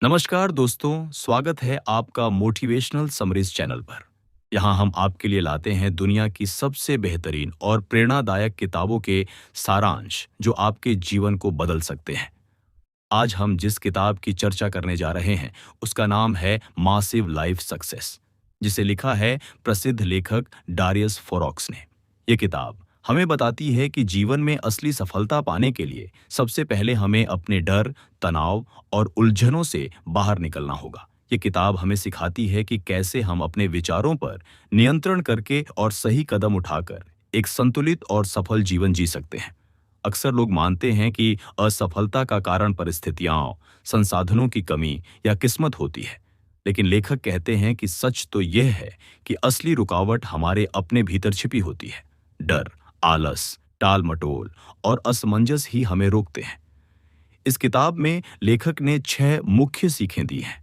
नमस्कार दोस्तों, स्वागत है आपका मोटिवेशनल समरीज चैनल पर। यहाँ हम आपके लिए लाते हैं दुनिया की सबसे बेहतरीन और प्रेरणादायक किताबों के सारांश जो आपके जीवन को बदल सकते हैं। आज हम जिस किताब की चर्चा करने जा रहे हैं उसका नाम है मासिव लाइफ सक्सेस, जिसे लिखा है प्रसिद्ध लेखक डारियस फोरॉक्स ने। ये किताब हमें बताती है कि जीवन में असली सफलता पाने के लिए सबसे पहले हमें अपने डर, तनाव और उलझनों से बाहर निकलना होगा। ये किताब हमें सिखाती है कि कैसे हम अपने विचारों पर नियंत्रण करके और सही कदम उठाकर एक संतुलित और सफल जीवन जी सकते हैं। अक्सर लोग मानते हैं कि असफलता का कारण परिस्थितियां, संसाधनों की कमी या किस्मत होती है, लेकिन लेखक कहते हैं कि सच तो यह है कि असली रुकावट हमारे अपने भीतर छिपी होती है। डर, आलस, टाल-मटोल और असमंजस ही हमें रोकते हैं। इस किताब में लेखक ने 6 मुख्य सीखें दी हैं,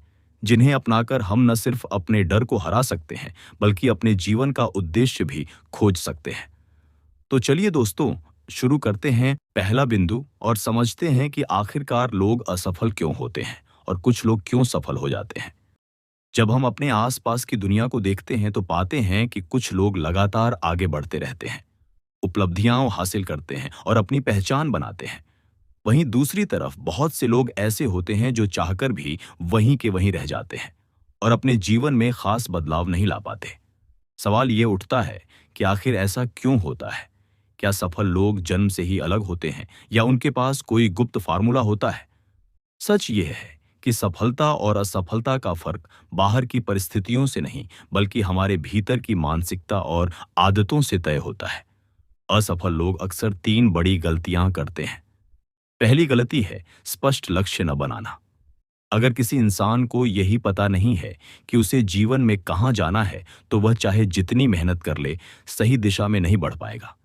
जिन्हें अपनाकर हम न सिर्फ अपने डर को हरा सकते हैं, बल्कि अपने जीवन का उद्देश्य भी खोज सकते हैं। तो चलिए दोस्तों, शुरू करते हैं पहला बिंदु और समझते हैं कि आखिरकार लोग असफल क्यों होते हैं और कुछ लोग क्यों सफल हो जाते हैं। जब हम अपने आसपास की दुनिया को देखते हैं तो पाते हैं कि कुछ लोग लगातार आगे बढ़ते रहते हैं, उपलब्धियां हासिल करते हैं और अपनी पहचान बनाते हैं। वहीं दूसरी तरफ बहुत से लोग ऐसे होते हैं जो चाहकर भी वहीं के वहीं रह जाते हैं और अपने जीवन में खास बदलाव नहीं ला पाते। सवाल ये उठता है कि आखिर ऐसा क्यों होता है? क्या सफल लोग जन्म से ही अलग होते हैं या उनके पास कोई गुप्त फार्मूला होता है? सच ये है कि सफलता और असफलता का फर्क बाहर की परिस्थितियों से नहीं, बल्कि हमारे भीतर की मानसिकता और आदतों से तय होता है। असफल लोग अक्सर 3 बड़ी गलतियां करते हैं। पहली गलती है स्पष्ट लक्ष्य न बनाना। अगर किसी इंसान को यही पता नहीं है कि उसे जीवन में कहां जाना है, तो वह चाहे जितनी मेहनत कर ले, सही दिशा में नहीं बढ़ पाएगा।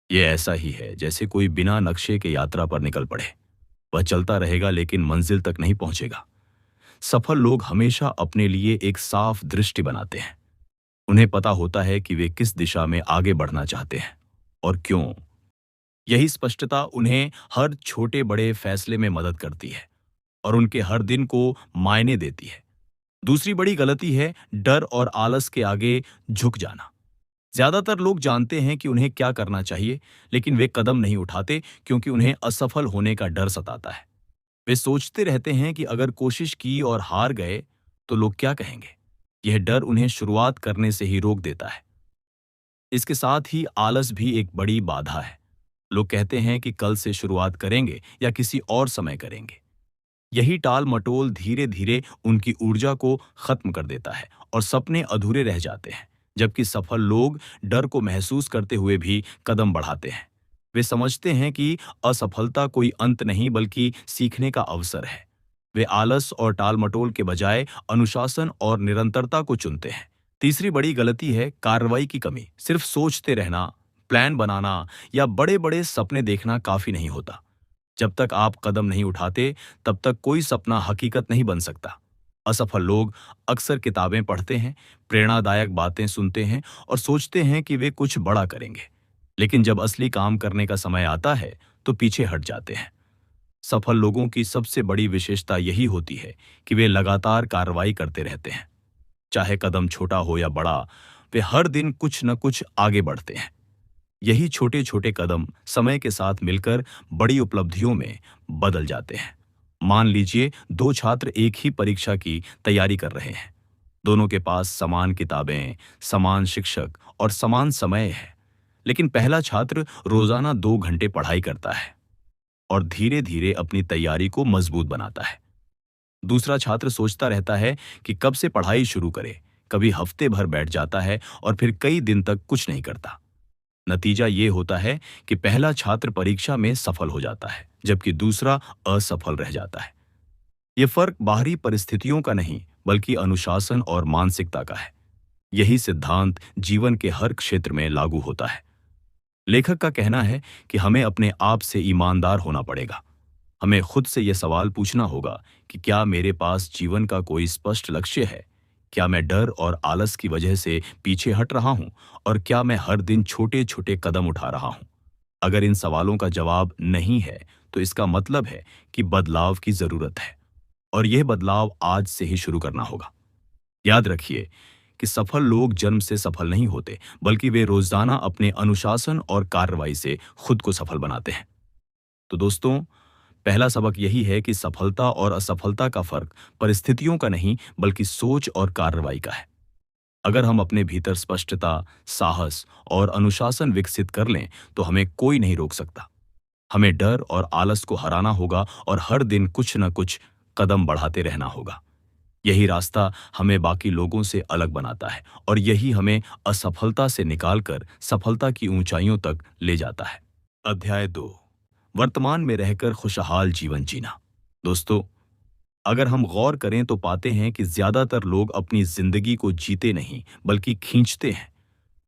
यह ऐसा ही है जैसे कोई बिना नक्शे के यात्रा पर निकल पड़े। वह चलता रहेगा लेकिन मंजिल तक नहीं पहुंचेगा। सफल लोग हमेशा अपने लिए एक साफ दृष्टि बनाते हैं। उन्हें पता होता है कि वे किस दिशा में आगे बढ़ना चाहते हैं और क्यों। यही स्पष्टता उन्हें हर छोटे बड़े फैसले में मदद करती है और उनके हर दिन को मायने देती है। दूसरी बड़ी गलती है डर और आलस के आगे झुक जाना। ज्यादातर लोग जानते हैं कि उन्हें क्या करना चाहिए, लेकिन वे कदम नहीं उठाते क्योंकि उन्हें असफल होने का डर सताता है। वे सोचते रहते हैं कि अगर कोशिश की और हार गए तो लोग क्या कहेंगे। यह डर उन्हें शुरुआत करने से ही रोक देता है। इसके साथ ही आलस भी एक बड़ी बाधा है। लोग कहते हैं कि कल से शुरुआत करेंगे या किसी और समय करेंगे। यही टाल मटोल धीरे धीरे उनकी ऊर्जा को खत्म कर देता है और सपने अधूरे रह जाते हैं। जबकि सफल लोग डर को महसूस करते हुए भी कदम बढ़ाते हैं। वे समझते हैं कि असफलता कोई अंत नहीं, बल्कि सीखने का अवसर है। वे आलस और टाल मटोल के बजाय अनुशासन और निरंतरता को चुनते हैं। तीसरी बड़ी गलती है कार्रवाई की कमी। सिर्फ सोचते रहना, प्लान बनाना या बड़े बड़े सपने देखना काफी नहीं होता। जब तक आप कदम नहीं उठाते, तब तक कोई सपना हकीकत नहीं बन सकता। असफल लोग अक्सर किताबें पढ़ते हैं, प्रेरणादायक बातें सुनते हैं और सोचते हैं कि वे कुछ बड़ा करेंगे, लेकिन जब असली काम करने का समय आता है तो पीछे हट जाते हैं। सफल लोगों की सबसे बड़ी विशेषता यही होती है कि वे लगातार कार्रवाई करते रहते हैं। चाहे कदम छोटा हो या बड़ा, वे हर दिन कुछ न कुछ आगे बढ़ते हैं। यही छोटे छोटे कदम समय के साथ मिलकर बड़ी उपलब्धियों में बदल जाते हैं। मान लीजिए 2 छात्र एक ही परीक्षा की तैयारी कर रहे हैं। दोनों के पास समान किताबें, समान शिक्षक और समान समय है, लेकिन पहला छात्र रोजाना 2 घंटे पढ़ाई करता है और धीरे धीरे अपनी तैयारी को मजबूत बनाता है। दूसरा छात्र सोचता रहता है कि कब से पढ़ाई शुरू करे, कभी हफ्ते भर बैठ जाता है और फिर कई दिन तक कुछ नहीं करता। नतीजा ये होता है कि पहला छात्र परीक्षा में सफल हो जाता है, जबकि दूसरा असफल रह जाता है। ये फर्क बाहरी परिस्थितियों का नहीं, बल्कि अनुशासन और मानसिकता का है। यही सिद्धांत जीवन के हर क्षेत्र में लागू होता है। लेखक का कहना है कि हमें अपने आप से ईमानदार होना पड़ेगा। हमें खुद से यह सवाल पूछना होगा कि क्या मेरे पास जीवन का कोई स्पष्ट लक्ष्य है? क्या मैं डर और आलस की वजह से पीछे हट रहा हूं? और क्या मैं हर दिन छोटे छोटे कदम उठा रहा हूं? अगर इन सवालों का जवाब नहीं है, तो इसका मतलब है कि बदलाव की जरूरत है। और यह बदलाव आज से ही शुरू करना होगा। याद रखिए कि सफल लोग जन्म से सफल नहीं होते, बल्कि वे रोजाना अपने अनुशासन और कार्रवाई से खुद को सफल बनाते हैं। तो दोस्तों, पहला सबक यही है कि सफलता और असफलता का फर्क परिस्थितियों का नहीं, बल्कि सोच और कार्रवाई का है। अगर हम अपने भीतर स्पष्टता, साहस और अनुशासन विकसित कर लें, तो हमें कोई नहीं रोक सकता। हमें डर और आलस को हराना होगा और हर दिन कुछ न कुछ कदम बढ़ाते रहना होगा। यही रास्ता हमें बाकी लोगों से अलग बनाता है और यही हमें असफलता से निकालकर सफलता की ऊंचाइयों तक ले जाता है। अध्याय 2, वर्तमान में रहकर खुशहाल जीवन जीना। दोस्तों, अगर हम गौर करें तो पाते हैं कि ज्यादातर लोग अपनी जिंदगी को जीते नहीं, बल्कि खींचते हैं।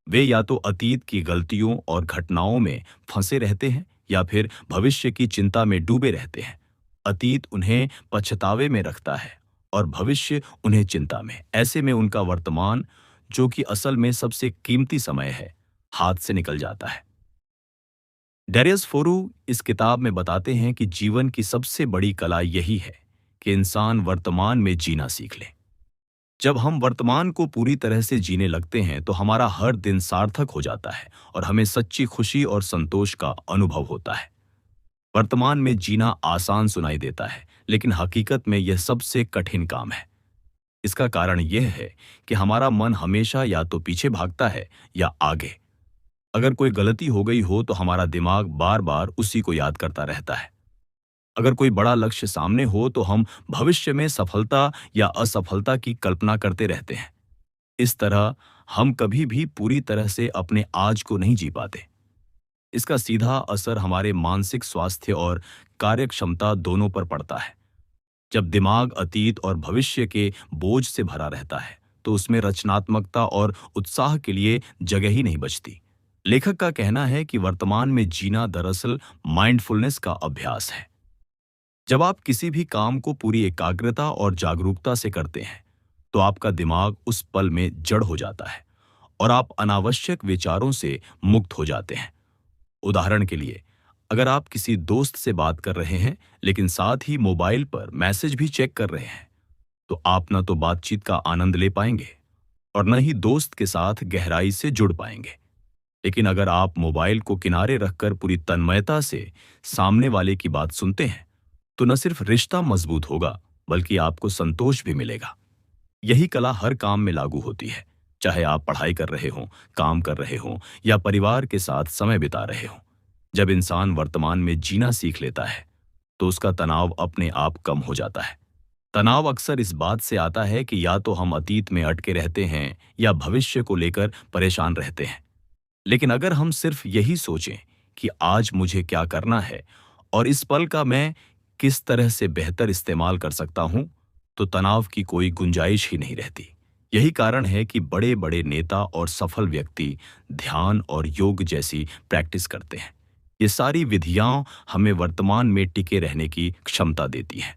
वे या तो अतीत की गलतियों और घटनाओं में फंसे रहते हैं या फिर भविष्य की चिंता में डूबे रहते हैं। अतीत उन्हें पछतावे में रखता है और भविष्य उन्हें चिंता में। ऐसे में उनका वर्तमान, जो कि असल में सबसे कीमती समय है, हाथ से निकल जाता है। डेरियस फोरू इस किताब में बताते हैं कि जीवन की सबसे बड़ी कला यही है कि इंसान वर्तमान में जीना सीख ले। जब हम वर्तमान को पूरी तरह से जीने लगते हैं तो हमारा हर दिन सार्थक हो जाता है और हमें सच्ची खुशी और संतोष का अनुभव होता है। वर्तमान में जीना आसान सुनाई देता है, लेकिन हकीकत में यह सबसे कठिन काम है। इसका कारण यह है कि हमारा मन हमेशा या तो पीछे भागता है या आगे। अगर कोई गलती हो गई हो तो हमारा दिमाग बार बार उसी को याद करता रहता है। अगर कोई बड़ा लक्ष्य सामने हो तो हम भविष्य में सफलता या असफलता की कल्पना करते रहते हैं। इस तरह हम कभी भी पूरी तरह से अपने आज को नहीं जी पाते। इसका सीधा असर हमारे मानसिक स्वास्थ्य और कार्यक्षमता दोनों पर पड़ता है। जब दिमाग अतीत और भविष्य के बोझ से भरा रहता है तो उसमें रचनात्मकता और उत्साह के लिए जगह ही नहीं बचती। लेखक का कहना है कि वर्तमान में जीना दरअसल माइंडफुलनेस का अभ्यास है। जब आप किसी भी काम को पूरी एकाग्रता और जागरूकता से करते हैं तो आपका दिमाग उस पल में जड़ हो जाता है और आप अनावश्यक विचारों से मुक्त हो जाते हैं। उदाहरण के लिए, अगर आप किसी दोस्त से बात कर रहे हैं लेकिन साथ ही मोबाइल पर मैसेज भी चेक कर रहे हैं, तो आप न तो बातचीत का आनंद ले पाएंगे और न ही दोस्त के साथ गहराई से जुड़ पाएंगे। लेकिन अगर आप मोबाइल को किनारे रखकर पूरी तन्मयता से सामने वाले की बात सुनते हैं, तो न सिर्फ रिश्ता मजबूत होगा, बल्कि आपको संतोष भी मिलेगा। यही कला हर काम में लागू होती है, चाहे आप पढ़ाई कर रहे हों, काम कर रहे हों या परिवार के साथ समय बिता रहे हों। जब इंसान वर्तमान में जीना सीख लेता है तो उसका तनाव अपने आप कम हो जाता है। तनाव अक्सर इस बात से आता है कि या तो हम अतीत में अटके रहते हैं या भविष्य को लेकर परेशान रहते हैं। लेकिन अगर हम सिर्फ यही सोचें कि आज मुझे क्या करना है और इस पल का मैं किस तरह से बेहतर इस्तेमाल कर सकता हूं, तो तनाव की कोई गुंजाइश ही नहीं रहती। यही कारण है कि बड़े बड़े नेता और सफल व्यक्ति ध्यान और योग जैसी प्रैक्टिस करते हैं। ये सारी विधियां हमें वर्तमान में टिके रहने की क्षमता देती हैं।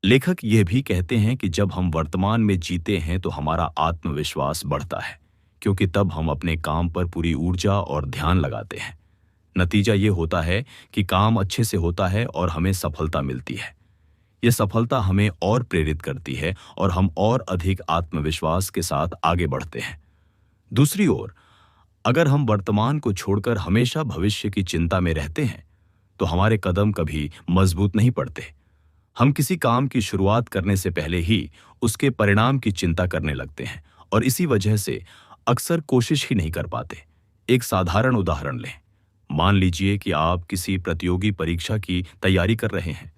लेखक यह भी कहते हैं कि जब हम वर्तमान में जीते हैं तो हमारा आत्मविश्वास बढ़ता है, क्योंकि तब हम अपने काम पर पूरी ऊर्जा और ध्यान लगाते हैं। नतीजा ये होता है कि काम अच्छे से होता है और हमें सफलता मिलती है। यह सफलता हमें और प्रेरित करती है और हम और अधिक आत्मविश्वास के साथ आगे बढ़ते हैं। दूसरी ओर, अगर हम वर्तमान को छोड़कर हमेशा भविष्य की चिंता में रहते हैं तो हमारे कदम कभी मजबूत नहीं पड़ते। हम किसी काम की शुरुआत करने से पहले ही उसके परिणाम की चिंता करने लगते हैं और इसी वजह से अक्सर कोशिश ही नहीं कर पाते। एक साधारण उदाहरण लें। मान लीजिए कि आप किसी प्रतियोगी परीक्षा की तैयारी कर रहे हैं।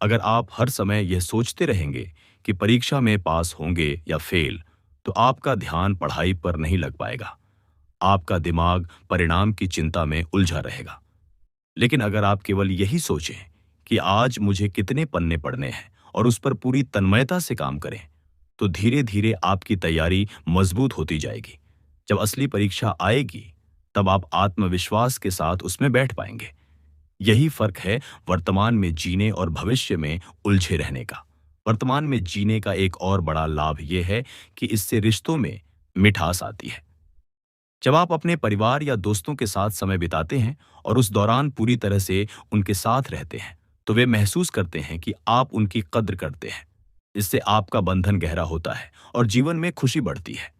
अगर आप हर समय यह सोचते रहेंगे कि परीक्षा में पास होंगे या फेल, तो आपका ध्यान पढ़ाई पर नहीं लग पाएगा। आपका दिमाग परिणाम की चिंता में उलझा रहेगा। लेकिन अगर आप केवल यही सोचें कि आज मुझे कितने पन्ने पढ़ने हैं और उस पर पूरी तन्मयता से काम करें, तो धीरे धीरे आपकी तैयारी मजबूत होती जाएगी। जब असली परीक्षा आएगी, तब आप आत्मविश्वास के साथ उसमें बैठ पाएंगे। यही फर्क है वर्तमान में जीने और भविष्य में उलझे रहने का। वर्तमान में जीने का एक और बड़ा लाभ यह है कि इससे रिश्तों में मिठास आती है। जब आप अपने परिवार या दोस्तों के साथ समय बिताते हैं और उस दौरान पूरी तरह से उनके साथ रहते हैं, तो वे महसूस करते हैं कि आप उनकी कद्र करते हैं। इससे आपका बंधन गहरा होता है और जीवन में खुशी बढ़ती है।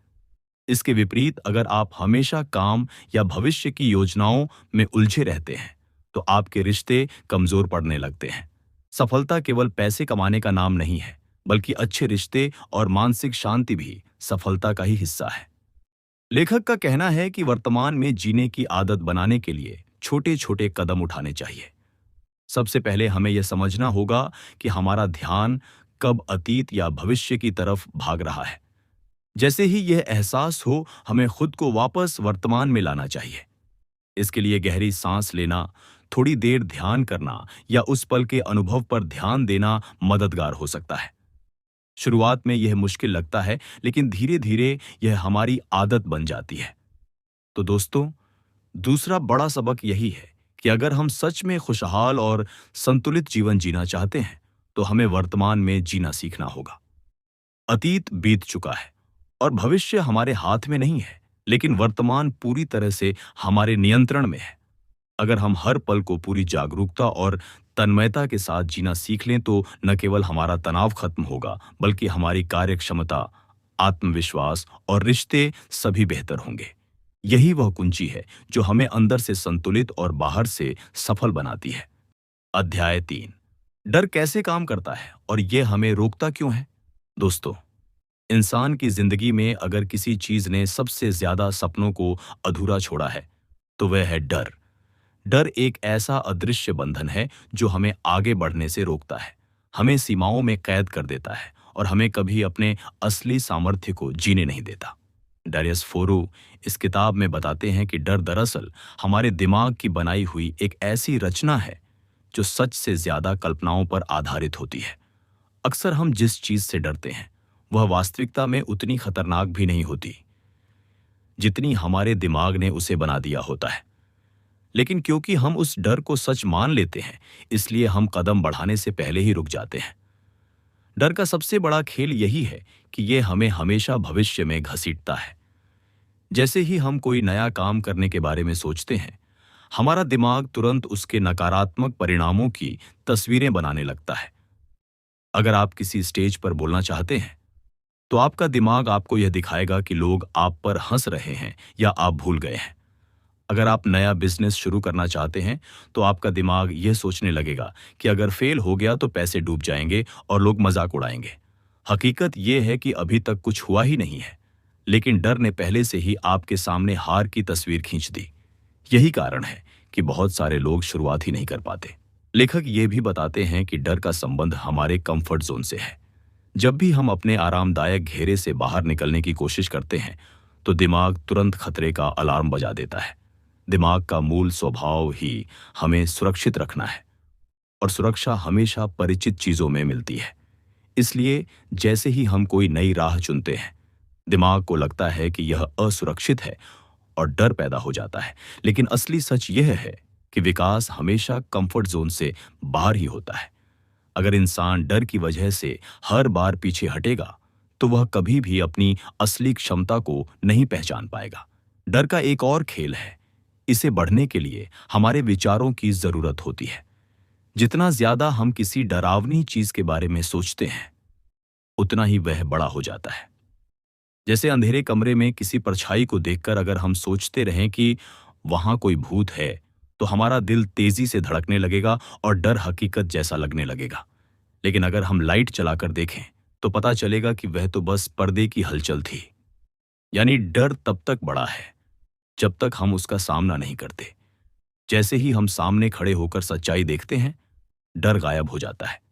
इसके विपरीत अगर आप हमेशा काम या भविष्य की योजनाओं में उलझे रहते हैं, तो आपके रिश्ते कमजोर पड़ने लगते हैं। सफलता केवल पैसे कमाने का नाम नहीं है, बल्कि अच्छे रिश्ते और मानसिक शांति भी सफलता का ही हिस्सा है। लेखक का कहना है कि वर्तमान में जीने की आदत बनाने के लिए छोटे छोटे कदम उठाने चाहिए। सबसे पहले हमें यह समझना होगा कि हमारा ध्यान कब अतीत या भविष्य की तरफ भाग रहा है। जैसे ही यह एहसास हो, हमें खुद को वापस वर्तमान में लाना चाहिए। इसके लिए गहरी सांस लेना, थोड़ी देर ध्यान करना या उस पल के अनुभव पर ध्यान देना मददगार हो सकता है। शुरुआत में यह मुश्किल लगता है, लेकिन धीरे धीरे यह हमारी आदत बन जाती है। तो दोस्तों, दूसरा बड़ा सबक यही है कि अगर हम सच में खुशहाल और संतुलित जीवन जीना चाहते हैं, तो हमें वर्तमान में जीना सीखना होगा। अतीत बीत चुका है और भविष्य हमारे हाथ में नहीं है, लेकिन वर्तमान पूरी तरह से हमारे नियंत्रण में है। अगर हम हर पल को पूरी जागरूकता और तन्मयता के साथ जीना सीख लें, तो न केवल हमारा तनाव खत्म होगा, बल्कि हमारी कार्यक्षमता, आत्मविश्वास और रिश्ते सभी बेहतर होंगे। यही वह कुंजी है जो हमें अंदर से संतुलित और बाहर से सफल बनाती है। अध्याय 3। डर कैसे काम करता है और यह हमें रोकता क्यों है? दोस्तों, इंसान की जिंदगी में अगर किसी चीज ने सबसे ज्यादा सपनों को अधूरा छोड़ा है, तो वह है डर। डर एक ऐसा अदृश्य बंधन है जो हमें आगे बढ़ने से रोकता है, हमें सीमाओं में कैद कर देता है और हमें कभी अपने असली सामर्थ्य को जीने नहीं देता। डारियस फोरो इस किताब में बताते हैं कि डर दरअसल हमारे दिमाग की बनाई हुई एक ऐसी रचना है जो सच से ज्यादा कल्पनाओं पर आधारित होती है। अक्सर हम जिस चीज से डरते हैं, वह वास्तविकता में उतनी खतरनाक भी नहीं होती जितनी हमारे दिमाग ने उसे बना दिया होता है। लेकिन क्योंकि हम उस डर को सच मान लेते हैं, इसलिए हम कदम बढ़ाने से पहले ही रुक जाते हैं। डर का सबसे बड़ा खेल यही है कि यह हमें हमेशा भविष्य में घसीटता है। जैसे ही हम कोई नया काम करने के बारे में सोचते हैं, हमारा दिमाग तुरंत उसके नकारात्मक परिणामों की तस्वीरें बनाने लगता है। अगर आप किसी स्टेज पर बोलना चाहते हैं, तो आपका दिमाग आपको यह दिखाएगा कि लोग आप पर हंस रहे हैं या आप भूल गए हैं। अगर आप नया बिजनेस शुरू करना चाहते हैं, तो आपका दिमाग यह सोचने लगेगा कि अगर फेल हो गया तो पैसे डूब जाएंगे और लोग मजाक उड़ाएंगे। हकीकत यह है कि अभी तक कुछ हुआ ही नहीं है, लेकिन डर ने पहले से ही आपके सामने हार की तस्वीर खींच दी। यही कारण है कि बहुत सारे लोग शुरुआत ही नहीं कर पाते। लेखक ये भी बताते हैं कि डर का संबंध हमारे कंफर्ट जोन से है। जब भी हम अपने आरामदायक घेरे से बाहर निकलने की कोशिश करते हैं, तो दिमाग तुरंत खतरे का अलार्म बजा देता है। दिमाग का मूल स्वभाव ही हमें सुरक्षित रखना है, और सुरक्षा हमेशा परिचित चीजों में मिलती है। इसलिए जैसे ही हम कोई नई राह चुनते हैं, दिमाग को लगता है कि यह असुरक्षित है और डर पैदा हो जाता है। लेकिन असली सच यह है कि विकास हमेशा कंफर्ट जोन से बाहर ही होता है। अगर इंसान डर की वजह से हर बार पीछे हटेगा, तो वह कभी भी अपनी असली क्षमता को नहीं पहचान पाएगा। डर का एक और खेल है। इसे बढ़ने के लिए हमारे विचारों की जरूरत होती है। जितना ज्यादा हम किसी डरावनी चीज के बारे में सोचते हैं, उतना ही वह बड़ा हो जाता है। जैसे अंधेरे कमरे में किसी परछाई को देखकर अगर हम सोचते रहें कि वहां कोई भूत है, तो हमारा दिल तेजी से धड़कने लगेगा और डर हकीकत जैसा लगने लगेगा। लेकिन अगर हम लाइट जलाकर देखें, तो पता चलेगा कि वह तो बस पर्दे की हलचल थी। यानी डर तब तक बड़ा है जब तक हम उसका सामना नहीं करते। जैसे ही हम सामने खड़े होकर सच्चाई देखते हैं, डर गायब हो जाता है।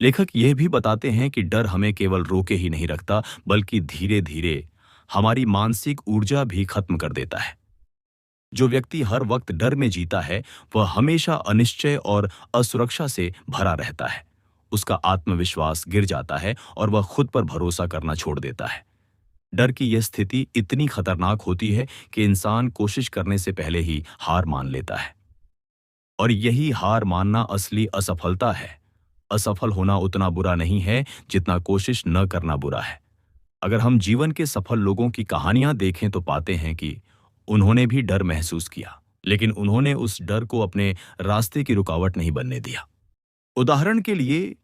लेखक यह भी बताते हैं कि डर हमें केवल रोके ही नहीं रखता, बल्कि धीरे धीरे हमारी मानसिक ऊर्जा भी खत्म कर देता है। जो व्यक्ति हर वक्त डर में जीता है, वह हमेशा अनिश्चय और असुरक्षा से भरा रहता है। उसका आत्मविश्वास गिर जाता है और वह खुद पर भरोसा करना छोड़ देता है। डर की यह स्थिति इतनी खतरनाक होती है कि इंसान कोशिश करने से पहले ही हार मान लेता है। और यही हार मानना असली असफलता है। असफल होना उतना बुरा नहीं है जितना कोशिश न करना बुरा है। अगर हम जीवन के सफल लोगों की कहानियां देखें, तो पाते हैं कि उन्होंने भी डर महसूस किया, लेकिन उन्होंने उस डर को अपने रास्ते की रुकावट नहीं बनने दिया। उदाहरण के लिए,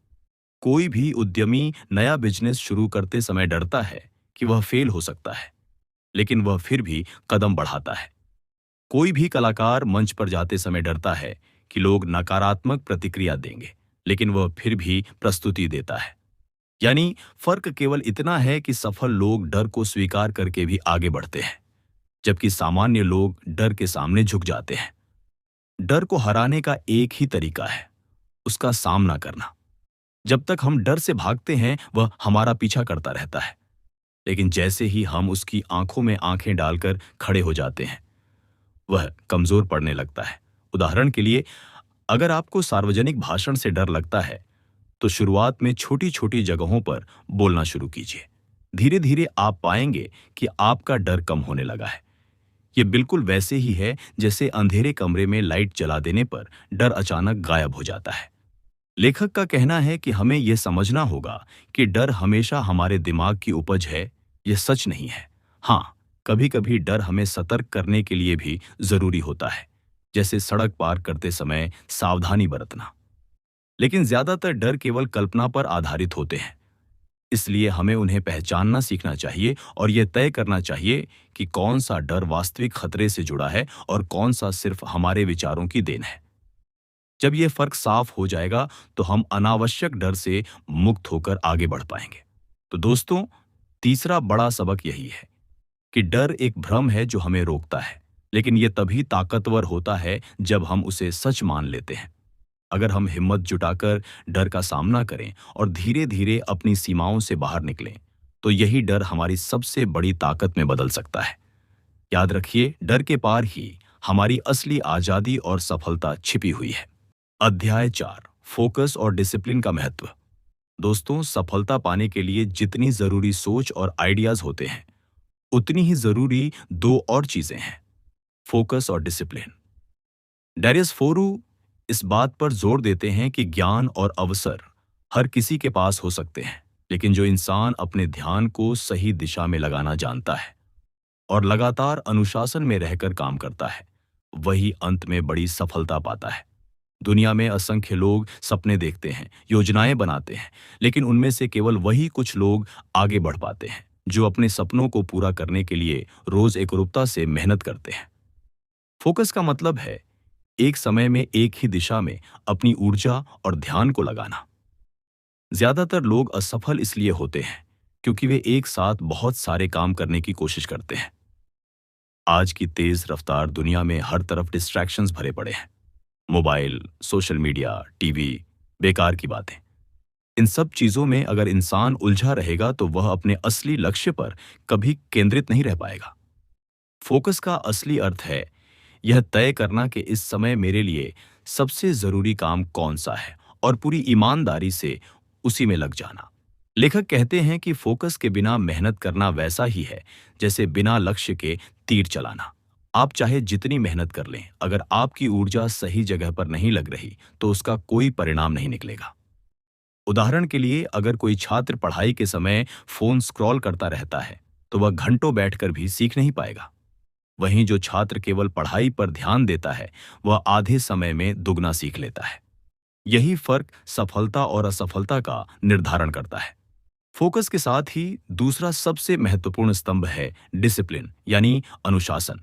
कोई भी उद्यमी नया बिजनेस शुरू करते समय डरता है कि वह फेल हो सकता है, लेकिन वह फिर भी कदम बढ़ाता है। कोई भी कलाकार मंच पर जाते समय डरता है कि लोग नकारात्मक प्रतिक्रिया देंगे, लेकिन वह फिर भी प्रस्तुति देता है। यानी फर्क केवल इतना है कि सफल लोग डर को स्वीकार करके भी आगे बढ़ते हैं, जबकि सामान्य लोग डर के सामने झुक जाते हैं। डर को हराने का एक ही तरीका है, उसका सामना करना। जब तक हम डर से भागते हैं, वह हमारा पीछा करता रहता है। लेकिन जैसे ही हम उसकी आंखों में आंखें डालकर खड़े हो जाते हैं, वह कमजोर पड़ने लगता है। उदाहरण के लिए, अगर आपको सार्वजनिक भाषण से डर लगता है, तो शुरुआत में छोटी छोटी जगहों पर बोलना शुरू कीजिए। धीरे धीरे आप पाएंगे कि आपका डर कम होने लगा है। ये बिल्कुल वैसे ही है जैसे अंधेरे कमरे में लाइट जला देने पर डर अचानक गायब हो जाता है। लेखक का कहना है कि हमें यह समझना होगा कि डर हमेशा हमारे दिमाग की उपज है, यह सच नहीं है। हाँ, कभी कभी डर हमें सतर्क करने के लिए भी जरूरी होता है, जैसे सड़क पार करते समय सावधानी बरतना। लेकिन ज्यादातर डर केवल कल्पना पर आधारित होते हैं, इसलिए हमें उन्हें पहचानना सीखना चाहिए और यह तय करना चाहिए कि कौन सा डर वास्तविक खतरे से जुड़ा है और कौन सा सिर्फ हमारे विचारों की देन है। जब यह फर्क साफ हो जाएगा, तो हम अनावश्यक डर से मुक्त होकर आगे बढ़ पाएंगे। तो दोस्तों, तीसरा बड़ा सबक यही है कि डर एक भ्रम है जो हमें रोकता है, लेकिन यह तभी ताकतवर होता है जब हम उसे सच मान लेते हैं। अगर हम हिम्मत जुटाकर डर का सामना करें और धीरे धीरे अपनी सीमाओं से बाहर निकलें, तो यही डर हमारी सबसे बड़ी ताकत में बदल सकता है। याद रखिए, डर के पार ही हमारी असली आजादी और सफलता छिपी हुई है। अध्याय 4, फोकस और डिसिप्लिन का महत्व। दोस्तों, सफलता पाने के लिए जितनी जरूरी सोच और आइडियाज होते हैं, उतनी ही जरूरी दो और चीजें हैं, फोकस और डिसिप्लिन। डैरियस फोरू इस बात पर जोर देते हैं कि ज्ञान और अवसर हर किसी के पास हो सकते हैं, लेकिन जो इंसान अपने ध्यान को सही दिशा में लगाना जानता है और लगातार अनुशासन में रहकर काम करता है, वही अंत में बड़ी सफलता पाता है। दुनिया में असंख्य लोग सपने देखते हैं, योजनाएं बनाते हैं, लेकिन उनमें से केवल वही कुछ लोग आगे बढ़ पाते हैं जो अपने सपनों को पूरा करने के लिए रोज एकरूपता से मेहनत करते हैं। फोकस का मतलब है एक समय में एक ही दिशा में अपनी ऊर्जा और ध्यान को लगाना। ज्यादातर लोग असफल इसलिए होते हैं क्योंकि वे एक साथ बहुत सारे काम करने की कोशिश करते हैं। आज की तेज रफ्तार दुनिया में हर तरफ डिस्ट्रैक्शंस भरे पड़े हैं। मोबाइल, सोशल मीडिया, टीवी, बेकार की बातें। इन सब चीजों में अगर इंसान उलझा रहेगा तो वह अपने असली लक्ष्य पर कभी केंद्रित नहीं रह पाएगा। फोकस का असली अर्थ है यह तय करना कि इस समय मेरे लिए सबसे जरूरी काम कौन सा है और पूरी ईमानदारी से उसी में लग जाना। लेखक कहते हैं कि फोकस के बिना मेहनत करना वैसा ही है जैसे बिना लक्ष्य के तीर चलाना। आप चाहे जितनी मेहनत कर लें, अगर आपकी ऊर्जा सही जगह पर नहीं लग रही तो उसका कोई परिणाम नहीं निकलेगा। उदाहरण के लिए, अगर कोई छात्र पढ़ाई के समय फोन स्क्रॉल करता रहता है तो वह घंटों बैठकर भी सीख नहीं पाएगा। वहीं जो छात्र केवल पढ़ाई पर ध्यान देता है, वह आधे समय में दुगना सीख लेता है। यही फर्क सफलता और असफलता का निर्धारण करता है। फोकस के साथ ही दूसरा सबसे महत्वपूर्ण स्तंभ है डिसिप्लिन, यानी अनुशासन।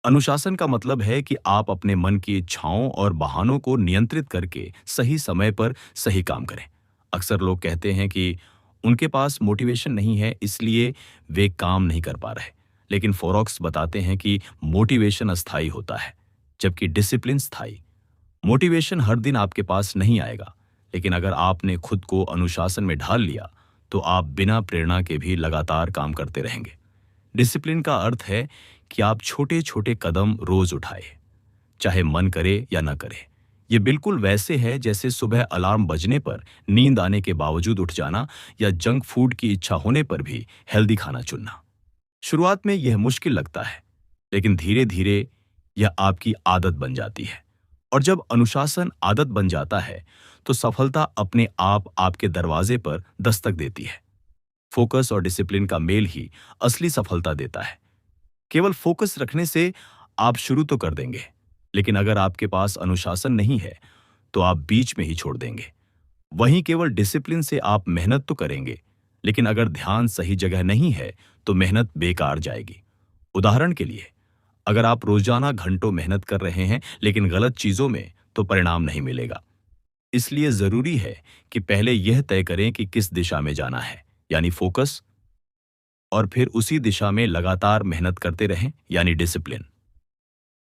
अनुशासन का मतलब है कि आप अपने मन की इच्छाओं और बहानों को नियंत्रित करके सही समय पर सही काम करें। अक्सर लोग कहते हैं कि उनके पास मोटिवेशन नहीं है, इसलिए वे काम नहीं कर पा रहे। लेकिन फोरॉक्स बताते हैं कि मोटिवेशन अस्थायी होता है, जबकि डिसिप्लिन स्थायी। मोटिवेशन हर दिन आपके पास नहीं आएगा, लेकिन अगर आपने खुद को अनुशासन में ढाल लिया तो आप बिना प्रेरणा के भी लगातार काम करते रहेंगे। डिसिप्लिन का अर्थ है कि आप छोटे छोटे कदम रोज उठाए, चाहे मन करे या न करे। ये बिल्कुल वैसे है जैसे सुबह अलार्म बजने पर नींद आने के बावजूद उठ जाना या जंक फूड की इच्छा होने पर भी हेल्दी खाना चुनना। शुरुआत में यह मुश्किल लगता है, लेकिन धीरे धीरे यह आपकी आदत बन जाती है। और जब अनुशासन आदत बन जाता है तो सफलता अपने आप आपके दरवाजे पर दस्तक देती है। फोकस और डिसिप्लिन का मेल ही असली सफलता देता है। केवल फोकस रखने से आप शुरू तो कर देंगे, लेकिन अगर आपके पास अनुशासन नहीं है तो आप बीच में ही छोड़ देंगे। वहीं केवल डिसिप्लिन से आप मेहनत तो करेंगे, लेकिन अगर ध्यान सही जगह नहीं है तो मेहनत बेकार जाएगी। उदाहरण के लिए, अगर आप रोजाना घंटों मेहनत कर रहे हैं लेकिन गलत चीजों में, तो परिणाम नहीं मिलेगा। इसलिए जरूरी है कि पहले यह तय करें कि किस दिशा में जाना है, यानी फोकस, और फिर उसी दिशा में लगातार मेहनत करते रहें, यानी डिसिप्लिन।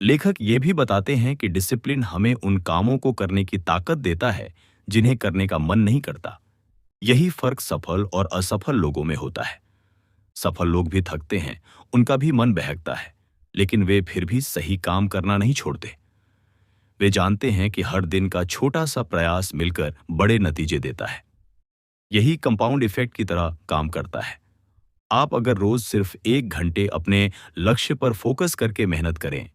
लेखक ये भी बताते हैं कि डिसिप्लिन हमें उन कामों को करने की ताकत देता है जिन्हें करने का मन नहीं करता। यही फर्क सफल और असफल लोगों में होता है। सफल लोग भी थकते हैं, उनका भी मन बहकता है, लेकिन वे फिर भी सही काम करना नहीं छोड़ते। वे जानते हैं कि हर दिन का छोटा सा प्रयास मिलकर बड़े नतीजे देता है। यही कंपाउंड इफेक्ट की तरह काम करता है। आप अगर रोज सिर्फ 1 घंटे अपने लक्ष्य पर फोकस करके मेहनत करें,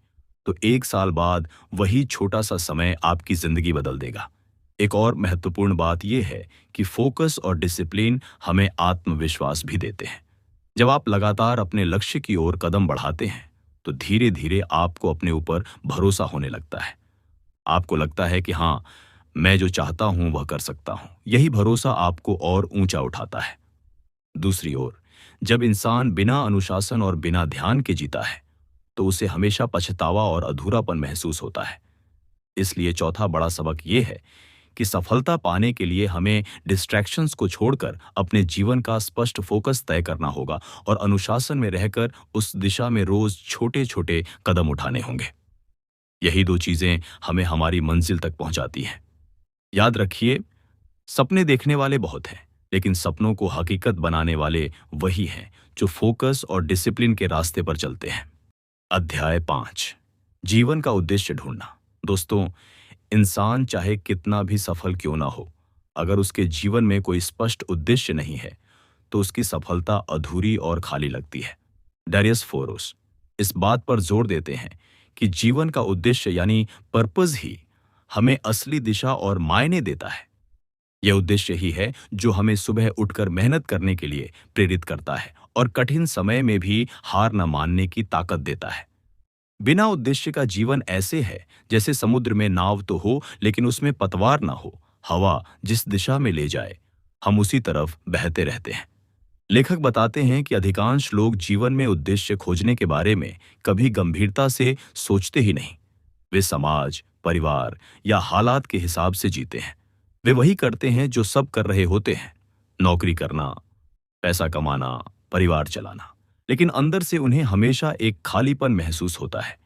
तो 1 साल बाद वही छोटा सा समय आपकी जिंदगी बदल देगा। एक और महत्वपूर्ण बात यह है कि फोकस और डिसिप्लिन हमें आत्मविश्वास भी देते हैं। जब आप लगातार अपने लक्ष्य की ओर कदम बढ़ाते हैं, तो धीरे धीरे आपको अपने ऊपर भरोसा होने लगता है। आपको लगता है कि हाँ, मैं जो चाहता हूं वह कर सकता हूं। यही भरोसा आपको और ऊंचा उठाता है। दूसरी ओर, जब इंसान बिना अनुशासन और बिना ध्यान के जीता है, तो उसे हमेशा पछतावा और अधूरापन महसूस होता है। इसलिए चौथा बड़ा सबक यह है कि सफलता पाने के लिए हमें डिस्ट्रैक्शंस को छोड़कर अपने जीवन का स्पष्ट फोकस तय करना होगा और अनुशासन में रहकर उस दिशा में रोज छोटे छोटे कदम उठाने होंगे। यही दो चीजें हमें हमारी मंजिल तक पहुंचाती हैं। याद रखिए, सपने देखने वाले बहुत हैं, लेकिन सपनों को हकीकत बनाने वाले वही हैं जो फोकस और डिसिप्लिन के रास्ते पर चलते हैं। अध्याय 5, जीवन का उद्देश्य ढूंढना। दोस्तों, इंसान चाहे कितना भी सफल क्यों ना हो, अगर उसके जीवन में कोई स्पष्ट उद्देश्य नहीं है, तो उसकी सफलता अधूरी और खाली लगती है। डेरियस फोरोस इस बात पर जोर देते हैं कि जीवन का उद्देश्य यानी पर्पस ही हमें असली दिशा और मायने देता है। यह उद्देश्य ही है जो हमें सुबह उठकर मेहनत करने के लिए प्रेरित करता है और कठिन समय में भी हार न मानने की ताकत देता है। बिना उद्देश्य का जीवन ऐसे है जैसे समुद्र में नाव तो हो, लेकिन उसमें पतवार ना हो। हवा जिस दिशा में ले जाए, हम उसी तरफ बहते रहते हैं। लेखक बताते हैं कि अधिकांश लोग जीवन में उद्देश्य खोजने के बारे में कभी गंभीरता से सोचते ही नहीं। वे समाज, परिवार या हालात के हिसाब से जीते हैं। वे वही करते हैं जो सब कर रहे होते हैं, नौकरी करना, पैसा कमाना, परिवार चलाना। लेकिन अंदर से उन्हें हमेशा एक खालीपन महसूस होता है,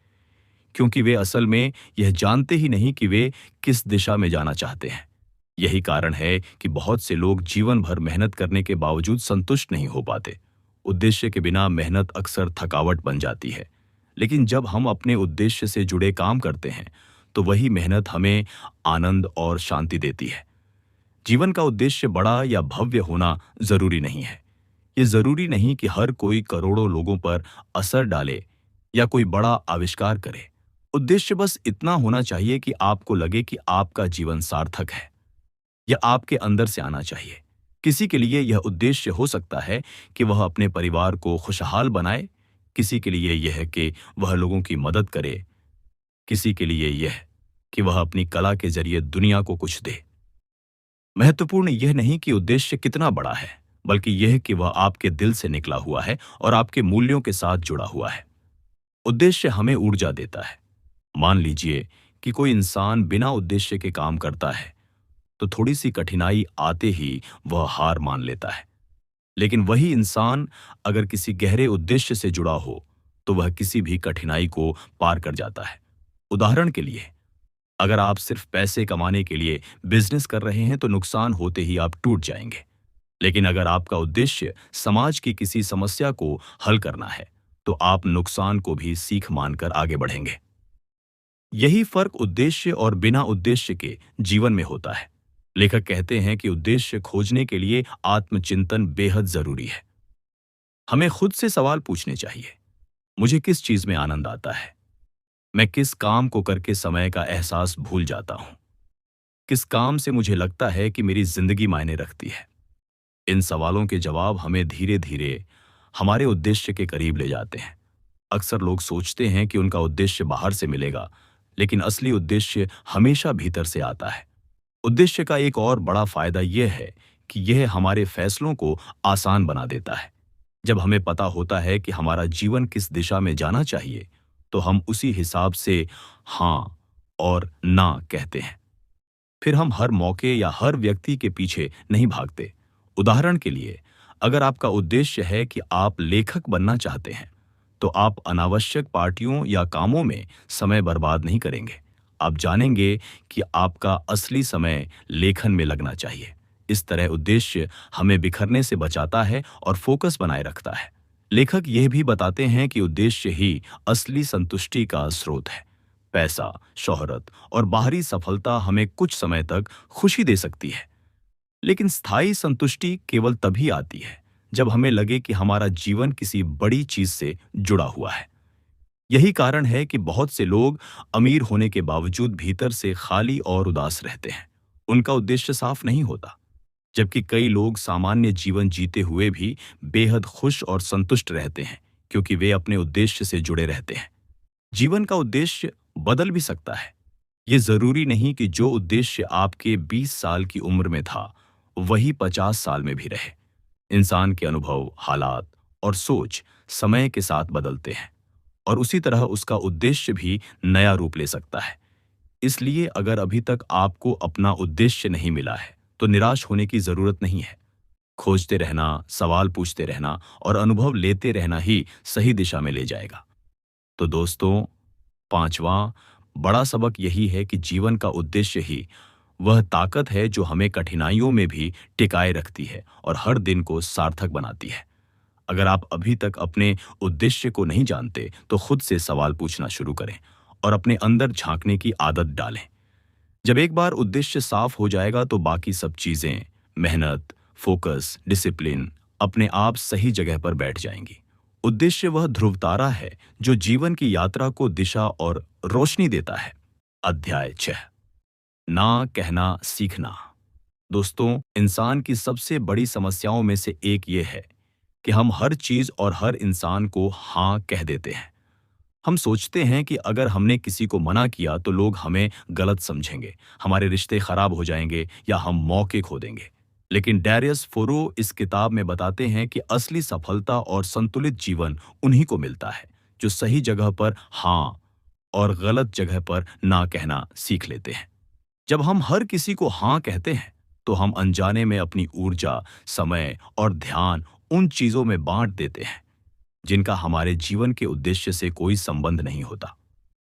क्योंकि वे असल में यह जानते ही नहीं कि वे किस दिशा में जाना चाहते हैं। यही कारण है कि बहुत से लोग जीवन भर मेहनत करने के बावजूद संतुष्ट नहीं हो पाते। उद्देश्य के बिना मेहनत अक्सर थकावट बन जाती है, लेकिन जब हम अपने उद्देश्य से जुड़े काम करते हैं, तो वही मेहनत हमें आनंद और शांति देती है। जीवन का उद्देश्य बड़ा या भव्य होना जरूरी नहीं है। ये जरूरी नहीं कि हर कोई करोड़ों लोगों पर असर डाले या कोई बड़ा आविष्कार करे। उद्देश्य बस इतना होना चाहिए कि आपको लगे कि आपका जीवन सार्थक है। यह आपके अंदर से आना चाहिए। किसी के लिए यह उद्देश्य हो सकता है कि वह अपने परिवार को खुशहाल बनाए, किसी के लिए यह कि वह लोगों की मदद करे, किसी के लिए यह कि वह अपनी कला के जरिए दुनिया को कुछ दे। महत्वपूर्ण यह नहीं कि उद्देश्य कितना बड़ा है, बल्कि यह कि वह आपके दिल से निकला हुआ है और आपके मूल्यों के साथ जुड़ा हुआ है। उद्देश्य हमें ऊर्जा देता है। मान लीजिए कि कोई इंसान बिना उद्देश्य के काम करता है, तो थोड़ी सी कठिनाई आते ही वह हार मान लेता है। लेकिन वही इंसान अगर किसी गहरे उद्देश्य से जुड़ा हो, तो वह किसी भी कठिनाई को पार कर जाता है। उदाहरण के लिए, अगर आप सिर्फ पैसे कमाने के लिए बिजनेस कर रहे हैं, तो नुकसान होते ही आप टूट जाएंगे। लेकिन अगर आपका उद्देश्य समाज की किसी समस्या को हल करना है, तो आप नुकसान को भी सीख मानकर आगे बढ़ेंगे। यही फर्क उद्देश्य और बिना उद्देश्य के जीवन में होता है। लेखक कहते हैं कि उद्देश्य खोजने के लिए आत्मचिंतन बेहद जरूरी है। हमें खुद से सवाल पूछने चाहिए, मुझे किस चीज में आनंद आता है? मैं किस काम को करके समय का एहसास भूल जाता हूं? किस काम से मुझे लगता है कि मेरी जिंदगी मायने रखती है? इन सवालों के जवाब हमें धीरे धीरे हमारे उद्देश्य के करीब ले जाते हैं। अक्सर लोग सोचते हैं कि उनका उद्देश्य बाहर से मिलेगा, लेकिन असली उद्देश्य हमेशा भीतर से आता है। उद्देश्य का एक और बड़ा फायदा यह है कि यह हमारे फैसलों को आसान बना देता है। जब हमें पता होता है कि हमारा जीवन किस दिशा में जाना चाहिए, तो हम उसी हिसाब से हाँ और ना कहते हैं। फिर हम हर मौके या हर व्यक्ति के पीछे नहीं भागते। उदाहरण के लिए, अगर आपका उद्देश्य है कि आप लेखक बनना चाहते हैं, तो आप अनावश्यक पार्टियों या कामों में समय बर्बाद नहीं करेंगे। आप जानेंगे कि आपका असली समय लेखन में लगना चाहिए। इस तरह उद्देश्य हमें बिखरने से बचाता है और फोकस बनाए रखता है। लेखक यह भी बताते हैं कि उद्देश्य ही असली संतुष्टि का स्रोत है। पैसा, शोहरत और बाहरी सफलता हमें कुछ समय तक खुशी दे सकती है, लेकिन स्थायी संतुष्टि केवल तभी आती है जब हमें लगे कि हमारा जीवन किसी बड़ी चीज से जुड़ा हुआ है। यही कारण है कि बहुत से लोग अमीर होने के बावजूद भीतर से खाली और उदास रहते हैं। उनका उद्देश्य साफ नहीं होता, जबकि कई लोग सामान्य जीवन जीते हुए भी बेहद खुश और संतुष्ट रहते हैं, क्योंकि वे अपने उद्देश्य से जुड़े रहते हैं। जीवन का उद्देश्य बदल भी सकता है। ये जरूरी नहीं कि जो उद्देश्य आपके 20 साल की उम्र में था, वही 50 साल में भी रहे। इंसान के अनुभव, हालात और सोच समय के साथ बदलते हैं, और उसी तरह उसका उद्देश्य भी नया रूप ले सकता है। इसलिए अगर अभी तक आपको अपना उद्देश्य नहीं मिला है, तो निराश होने की जरूरत नहीं है। खोजते रहना, सवाल पूछते रहना और अनुभव लेते रहना ही सही दिशा में ले जाएगा। तो दोस्तों, पांचवा बड़ा सबक यही है कि जीवन का उद्देश्य ही वह ताकत है जो हमें कठिनाइयों में भी टिकाए रखती है और हर दिन को सार्थक बनाती है। अगर आप अभी तक अपने उद्देश्य को नहीं जानते, तो खुद से सवाल पूछना शुरू करें और अपने अंदर झांकने की आदत डालें। जब एक बार उद्देश्य साफ हो जाएगा, तो बाकी सब चीजें, मेहनत, फोकस, डिसिप्लिन अपने आप सही जगह पर बैठ जाएंगी। उद्देश्य वह ध्रुव तारा है जो जीवन की यात्रा को दिशा और रोशनी देता है। अध्याय 6, ना कहना सीखना। दोस्तों, इंसान की सबसे बड़ी समस्याओं में से एक ये है कि हम हर चीज और हर इंसान को हाँ कह देते हैं। हम सोचते हैं कि अगर हमने किसी को मना किया तो लोग हमें गलत समझेंगे, हमारे रिश्ते खराब हो जाएंगे या हम मौके खो देंगे। लेकिन डैरियस फोरो इस किताब में बताते हैं कि असली सफलता और संतुलित जीवन उन्हीं को मिलता है जो सही जगह पर हाँ और गलत जगह पर ना कहना सीख लेते हैं। जब हम हर किसी को हाँ कहते हैं, तो हम अनजाने में अपनी ऊर्जा, समय और ध्यान उन चीजों में बांट देते हैं जिनका हमारे जीवन के उद्देश्य से कोई संबंध नहीं होता।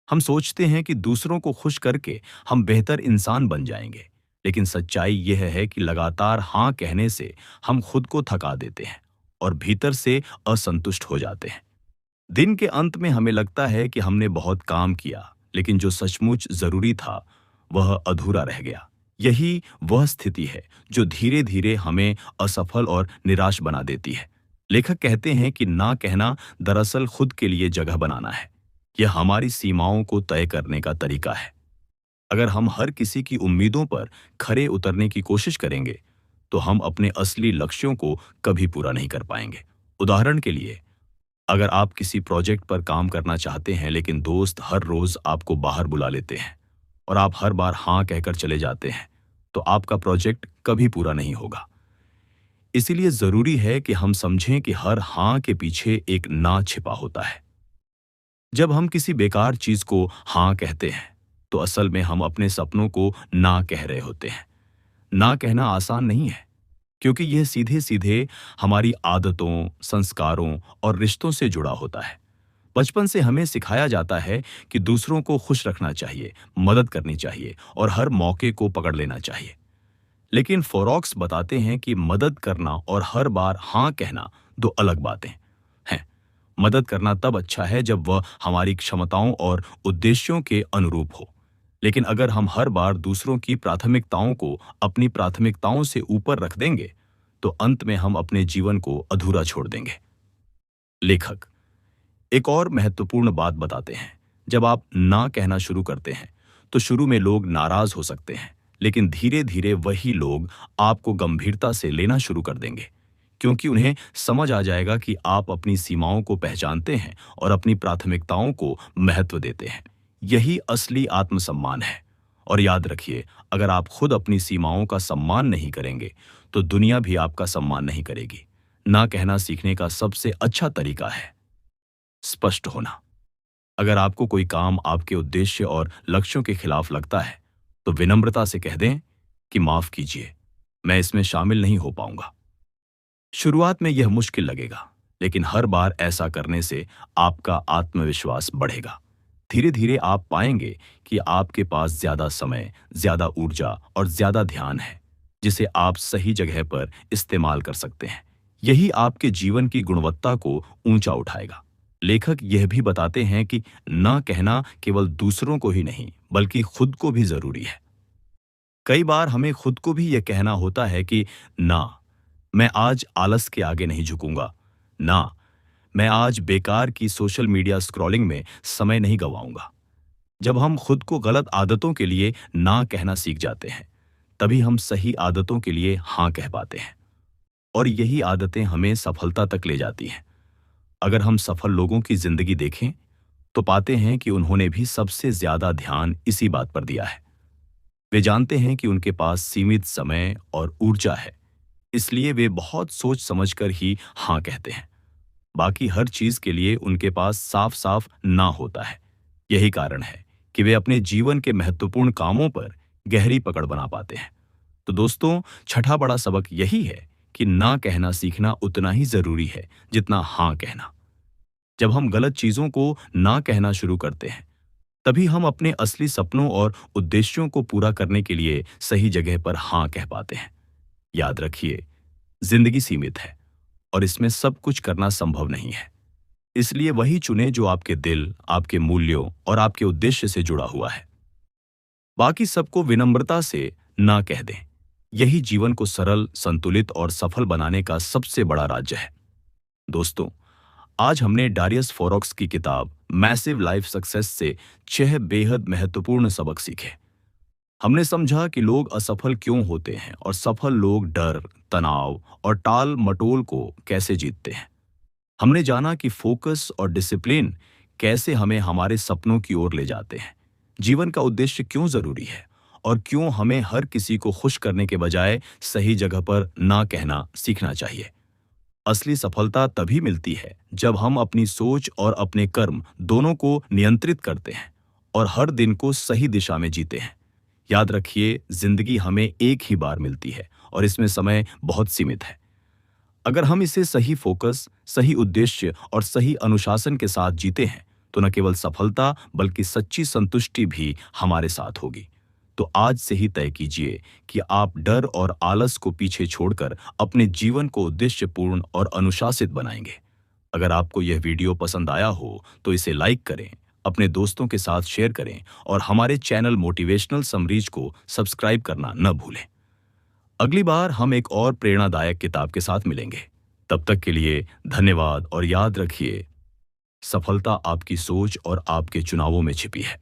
हम सोचते हैं कि दूसरों को खुश करके हम बेहतर इंसान बन जाएंगे, लेकिन सच्चाई यह है कि लगातार हाँ कहने से हम खुद को थका देते हैं और भीतर से असंतुष्ट हो जाते हैं। दिन के अंत में हमें लगता है कि हमने बहुत काम किया, लेकिन जो सचमुच जरूरी था वह अधूरा रह गया। यही वह स्थिति है जो धीरे धीरे हमें असफल और निराश बना देती है। लेखक कहते हैं कि ना कहना दरअसल खुद के लिए जगह बनाना है। यह हमारी सीमाओं को तय करने का तरीका है। अगर हम हर किसी की उम्मीदों पर खरे उतरने की कोशिश करेंगे, तो हम अपने असली लक्ष्यों को कभी पूरा नहीं कर पाएंगे। उदाहरण के लिए, अगर आप किसी प्रोजेक्ट पर काम करना चाहते हैं, लेकिन दोस्त हर रोज आपको बाहर बुला लेते हैं और आप हर बार हाँ कहकर चले जाते हैं, तो आपका प्रोजेक्ट कभी पूरा नहीं होगा। इसीलिए जरूरी है कि हम समझें कि हर हाँ के पीछे एक ना छिपा होता है। जब हम किसी बेकार चीज को हाँ कहते हैं, तो असल में हम अपने सपनों को ना कह रहे होते हैं। ना कहना आसान नहीं है, क्योंकि यह सीधे सीधे हमारी आदतों, संस्कारों और रिश्तों से जुड़ा होता है। बचपन से हमें सिखाया जाता है कि दूसरों को खुश रखना चाहिए, मदद करनी चाहिए और हर मौके को पकड़ लेना चाहिए। लेकिन फोरॉक्स बताते हैं कि मदद करना और हर बार हाँ कहना दो अलग बातें हैं। मदद करना तब अच्छा है जब वह हमारी क्षमताओं और उद्देश्यों के अनुरूप हो, लेकिन अगर हम हर बार दूसरों की प्राथमिकताओं को अपनी प्राथमिकताओं से ऊपर रख देंगे, तो अंत में हम अपने जीवन को अधूरा छोड़ देंगे। लेखक एक और महत्वपूर्ण बात बताते हैं। जब आप ना कहना शुरू करते हैं, तो शुरू में लोग नाराज हो सकते हैं, लेकिन धीरे धीरे वही लोग आपको गंभीरता से लेना शुरू कर देंगे, क्योंकि उन्हें समझ आ जाएगा कि आप अपनी सीमाओं को पहचानते हैं और अपनी प्राथमिकताओं को महत्व देते हैं। यही असली आत्मसम्मान है। और याद रखिए, अगर आप खुद अपनी सीमाओं का सम्मान नहीं करेंगे, तो दुनिया भी आपका सम्मान नहीं करेगी। ना कहना सीखने का सबसे अच्छा तरीका है स्पष्ट होना। अगर आपको कोई काम आपके उद्देश्य और लक्ष्यों के खिलाफ लगता है, तो विनम्रता से कह दें कि माफ कीजिए, मैं इसमें शामिल नहीं हो पाऊंगा। शुरुआत में यह मुश्किल लगेगा, लेकिन हर बार ऐसा करने से आपका आत्मविश्वास बढ़ेगा। धीरे धीरे आप पाएंगे कि आपके पास ज्यादा समय, ज्यादा ऊर्जा और ज्यादा ध्यान है, जिसे आप सही जगह पर इस्तेमाल कर सकते हैं। यही आपके जीवन की गुणवत्ता को ऊंचा उठाएगा। लेखक यह भी बताते हैं कि ना कहना केवल दूसरों को ही नहीं, बल्कि खुद को भी जरूरी है। कई बार हमें खुद को भी यह कहना होता है कि ना, मैं आज आलस के आगे नहीं झुकूंगा। ना, मैं आज बेकार की सोशल मीडिया स्क्रॉलिंग में समय नहीं गंवाऊंगा। जब हम खुद को गलत आदतों के लिए ना कहना सीख जाते हैं, तभी हम सही आदतों के लिए हाँ कह पाते हैं। और यही आदतें हमें सफलता तक ले जाती हैं। अगर हम सफल लोगों की जिंदगी देखें, तो पाते हैं कि उन्होंने भी सबसे ज्यादा ध्यान इसी बात पर दिया है। वे जानते हैं कि उनके पास सीमित समय और ऊर्जा है, इसलिए वे बहुत सोच समझकर ही हाँ कहते हैं। बाकी हर चीज के लिए उनके पास साफ साफ ना होता है। यही कारण है कि वे अपने जीवन के महत्वपूर्ण कामों पर गहरी पकड़ बना पाते हैं। तो दोस्तों, छठा बड़ा सबक यही है कि ना कहना सीखना उतना ही जरूरी है जितना हाँ कहना। जब हम गलत चीजों को ना कहना शुरू करते हैं, तभी हम अपने असली सपनों और उद्देश्यों को पूरा करने के लिए सही जगह पर हाँ कह पाते हैं। याद रखिए, जिंदगी सीमित है और इसमें सब कुछ करना संभव नहीं है। इसलिए वही चुने जो आपके दिल, आपके मूल्यों और आपके उद्देश्य से जुड़ा हुआ है। बाकी सबको विनम्रता से ना कह दें। यही जीवन को सरल, संतुलित और सफल बनाने का सबसे बड़ा राज्य है। दोस्तों, आज हमने डारियस फोरॉक्स की किताब मैसिव लाइफ सक्सेस से 6 बेहद महत्वपूर्ण सबक सीखे। हमने समझा कि लोग असफल क्यों होते हैं और सफल लोग डर, तनाव और टाल मटोल को कैसे जीतते हैं। हमने जाना कि फोकस और डिसिप्लिन कैसे हमें हमारे सपनों की ओर ले जाते हैं, जीवन का उद्देश्य क्यों जरूरी है और क्यों हमें हर किसी को खुश करने के बजाय सही जगह पर ना कहना सीखना चाहिए। असली सफलता तभी मिलती है जब हम अपनी सोच और अपने कर्म दोनों को नियंत्रित करते हैं और हर दिन को सही दिशा में जीते हैं। याद रखिए, जिंदगी हमें एक ही बार मिलती है और इसमें समय बहुत सीमित है। अगर हम इसे सही फोकस, सही उद्देश्य और सही अनुशासन के साथ जीते हैं, तो न केवल सफलता बल्कि सच्ची संतुष्टि भी हमारे साथ होगी। तो आज से ही तय कीजिए कि आप डर और आलस को पीछे छोड़कर अपने जीवन को उद्देश्यपूर्ण और अनुशासित बनाएंगे। अगर आपको यह वीडियो पसंद आया हो तो इसे लाइक करें, अपने दोस्तों के साथ शेयर करें और हमारे चैनल मोटिवेशनल समरीज को सब्सक्राइब करना न भूलें। अगली बार हम एक और प्रेरणादायक किताब के साथ मिलेंगे। तब तक के लिए धन्यवाद और याद रखिए, सफलता आपकी सोच और आपके चुनावों में छिपी है।